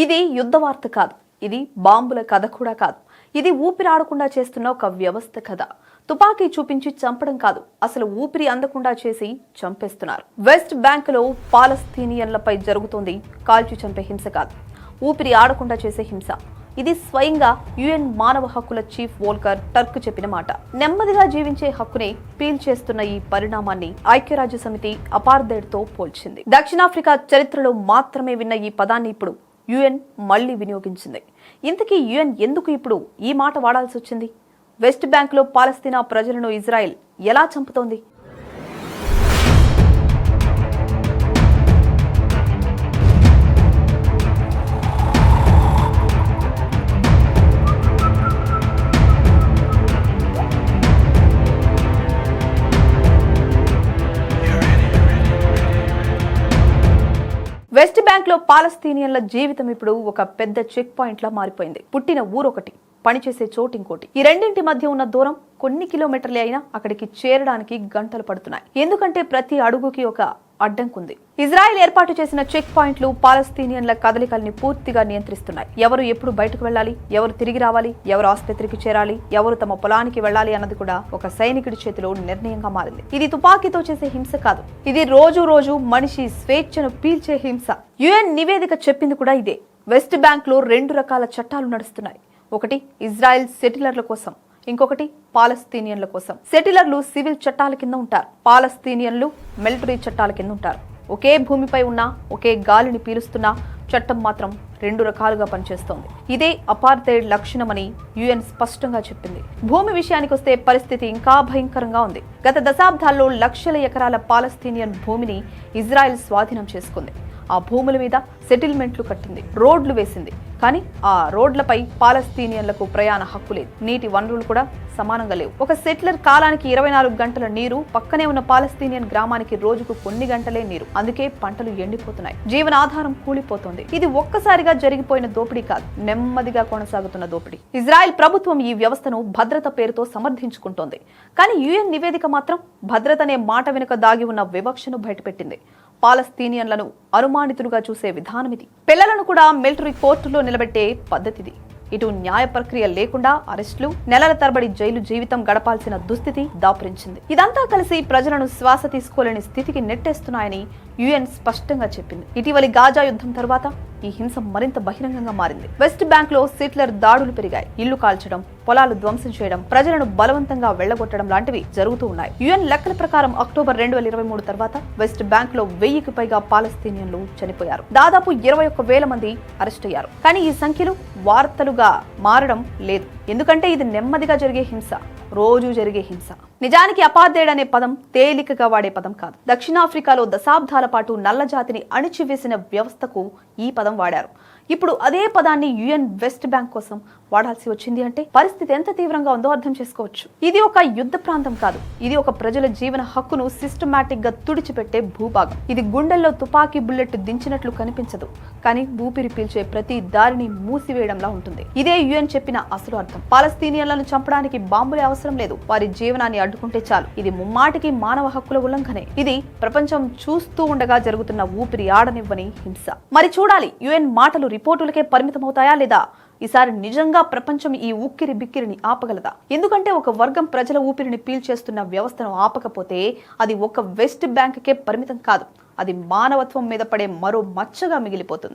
ఇది యుద్ధ వార్త కాదు, ఇది బాంబుల కథ కూడా కాదు. ఇది ఊపిరాడకుండా చేస్తున్న ఒక వ్యవస్థ కథ. తుపాకీ చూపించి చంపడం కాదు, అసలు ఊపిరి అందకుండా చేసి చంపేస్తున్నారు. వెస్ట్ బ్యాంకులో పాలస్తీనియన్లపై జరుగుతోంది కాల్చి చంపే హింస కాదు, ఊపిరి ఆడకుండా చేసే హింస. ఇది స్వయంగా యుఎన్ మానవ హక్కుల చీఫ్ వోల్కర్ టర్క్ చెప్పిన మాట. నెమ్మదిగా జీవించే హక్కునే పీల్చేస్తున్న ఈ పరిణామాన్ని ఐక్యరాజ్య సమితి అపార్థైడ్ తో పోల్చింది. దక్షిణాఫ్రికా చరిత్రలో మాత్రమే విన్న ఈ పదాన్ని ఇప్పుడు యుఎన్ మళ్లీ వినియోగించింది. ఇంతకీ యుఎన్ ఎందుకు ఇప్పుడు ఈ మాట వాడాల్సి వచ్చింది? వెస్ట్ బ్యాంక్ లో పాలస్తీనా ప్రజలను ఇజ్రాయెల్ ఎలా చంపుతోంది? వెస్ట్ బ్యాంక్ లో పాలస్తీనియన్ల జీవితం ఇప్పుడు ఒక పెద్ద చెక్ పాయింట్ లా మారిపోయింది. పుట్టిన ఊరొకటి, పనిచేసే చోటు ఇంకోటి. ఈ రెండింటి మధ్య ఉన్న దూరం కొన్ని కిలోమీటర్లే అయినా అక్కడికి చేరడానికి గంటలు పడుతున్నాయి. ఎందుకంటే ప్రతి అడుగుకి ఒక అడ్డంకుంది. ఇజ్రాయెల్ ఏర్పాటు చేసిన చెక్ పాయింట్లు పాలస్తీనియన్ల కదలికల్ని పూర్తిగా నియంత్రిస్తున్నాయి. ఎవరు ఎప్పుడు బయటకు వెళ్లాలి, ఎవరు తిరిగి రావాలి, ఎవరు ఆసుపత్రికి చేరాలి, ఎవరు తమ పొలానికి వెళ్లాలి అన్నది కూడా ఒక సైనికుడి చేతిలో నిర్ణయంగా మారింది. ఇది తుపాకీతో చేసే హింస కాదు, ఇది రోజు రోజు మనిషి స్వేచ్ఛను పీల్చే హింస. యుఎన్ నివేదిక చెప్పింది కూడా ఇదే. వెస్ట్ బ్యాంక్ లో 2 రకాల చట్టాలు నడుస్తున్నాయి. ఒకటి ఇజ్రాయెల్ సెటిలర్ల కోసం, ఇంకొకటి పాలస్తీనియన్ల కోసం. సెటిలర్లు సివిల్ చట్టాల కింద ఉంటారు, పాలస్తీనియన్లు మిలిటరీ చట్టాల కింద ఉంటారు. ఒకే భూమిపై ఉన్న, ఒకే గాలిని పీలుస్తున్న చట్టం మాత్రం 2 రకాలుగా పనిచేస్తోంది. ఇదే అపార్థైడ్ లక్షణమని యుఎన్ స్పష్టంగా చెప్పింది. భూమి విషయానికి వస్తే పరిస్థితి ఇంకా భయంకరంగా ఉంది. గత దశాబ్దాల్లో లక్షల ఎకరాల పాలస్తీనియన్ భూమిని ఇజ్రాయెల్ స్వాధీనం చేసుకుంది. ఆ భూముల మీద సెటిల్మెంట్లు కట్టింది, రోడ్లు వేసింది. కానీ ఆ రోడ్లపై పాలస్తీనియన్లకు ప్రయాణ హక్కు లేదు. నీటి వనరులు కూడా సమానంగా లేవు. ఒక సెటిలర్ కాలానికి 24 గంటల నీరు, పక్కనే ఉన్న పాలస్తీనియన్ గ్రామానికి రోజుకు కొన్ని గంటలే నీరు. అందుకే పంటలు ఎండిపోతున్నాయి, జీవనాధారం కూలిపోతుంది. ఇది ఒక్కసారిగా జరిగిపోయిన దోపిడీ కాదు, నెమ్మదిగా కొనసాగుతున్న దోపిడీ. ఇజ్రాయెల్ ప్రభుత్వం ఈ వ్యవస్థను భద్రత పేరుతో సమర్థించుకుంటోంది. కానీ యుఎన్ నివేదిక మాత్రం భద్రతనే మాట వెనుక దాగి ఉన్న వివక్షను బయటపెట్టింది. పాలస్తీనియన్లను అనుమానితులుగా చూసే విధానం ఇది. పిల్లలను కూడా మిలిటరీ కోర్టులో నిలబెట్టే పద్ధతిది. ఇటు న్యాయ ప్రక్రియ లేకుండా అరెస్టులు, నెలల తరబడి జైలు జీవితం గడపాల్సిన దుస్థితి దాపురించింది. ఇదంతా కలిసి ప్రజలను శ్వాస తీసుకోలేని స్థితికి నెట్టేస్తున్నాయని యుఎన్ స్పష్టంగా చెప్పింది. ఇటీవలి గాజా యుద్ధం తర్వాత ఈ హింస మరింత బహిరంగంగా మారింది. వెస్ట్ బ్యాంక్ లో సెటిలర్ దాడులు పెరిగాయి. ఇళ్లు కాల్చడం, పొలాలు ధ్వంసం చేయడం, ప్రజలను బలవంతంగా వెళ్లగొట్టడం లాంటివి జరుగుతూ ఉన్నాయి. యుఎన్ లెక్కల ప్రకారం అక్టోబర్ 2023 తర్వాత వెస్ట్ బ్యాంక్ లో 1000కి పైగా పాలస్తీనియన్లు చనిపోయారు. దాదాపు 21,000 మంది అరెస్ట్ అయ్యారు. కానీ ఈ సంఖ్యలు వార్తలుగా మారడం లేదు. ఎందుకంటే ఇది నెమ్మదిగా జరిగే హింస, రోజు జరిగే హింస. నిజానికి అపార్థైడ్ అనే పదం తేలికగా వాడే పదం కాదు. దక్షిణాఫ్రికాలో దశాబ్దాల పాటు నల్ల జాతిని అణిచివేసిన వ్యవస్థకు ఈ పదం వాడారు. ఇప్పుడు అదే పదాన్ని యుఎన్ వెస్ట్ బ్యాంక్ కోసం వాడాల్సి వచ్చింది అంటే పరిస్థితి ఎంత తీవ్రంగా ఉందో అర్థం చేసుకోవచ్చు. ఇది ఒక యుద్ధ ప్రాంతం కాదు, ఇది ఒక ప్రజల జీవన హక్కును సిస్టమాటిక్ గా తుడిచిపెట్టే భూభాగం. ఇది గుండెల్లో తుపాకీ బుల్లెట్ దించినట్లు కనిపించదు, కానీ ఊపిరి పీల్చే ప్రతి దారిని మూసివేయడంలా ఉంటుంది. ఇదే యుఎన్ చెప్పిన అసలు అర్థం. పాలస్తీనియన్లను చంపడానికి బాంబులే అవసరం లేదు, వారి జీవనాన్ని అడ్డుకుంటే చాలు. ఇది ముమ్మాటికి మానవ హక్కుల ఉల్లంఘనే. ఇది ప్రపంచం చూస్తూ ఉండగా జరుగుతున్న ఊపిరి ఆడనివ్వని హింస. మరి చూడాలి, యుఎన్ మాటలు రిపోర్టులకే పరిమితమవుతాయా లేదా ఈసారి నిజంగా ప్రపంచం ఈ ఉక్కిరి బిక్కిరిని ఆపగలదా? ఎందుకంటే ఒక వర్గం ప్రజల ఊపిరిని పీల్చేస్తున్న వ్యవస్థను ఆపకపోతే అది ఒక వెస్ట్ బ్యాంక్కే పరిమితం కాదు, అది మానవత్వం మీద పడే మరో మచ్చగా మిగిలిపోతుంది.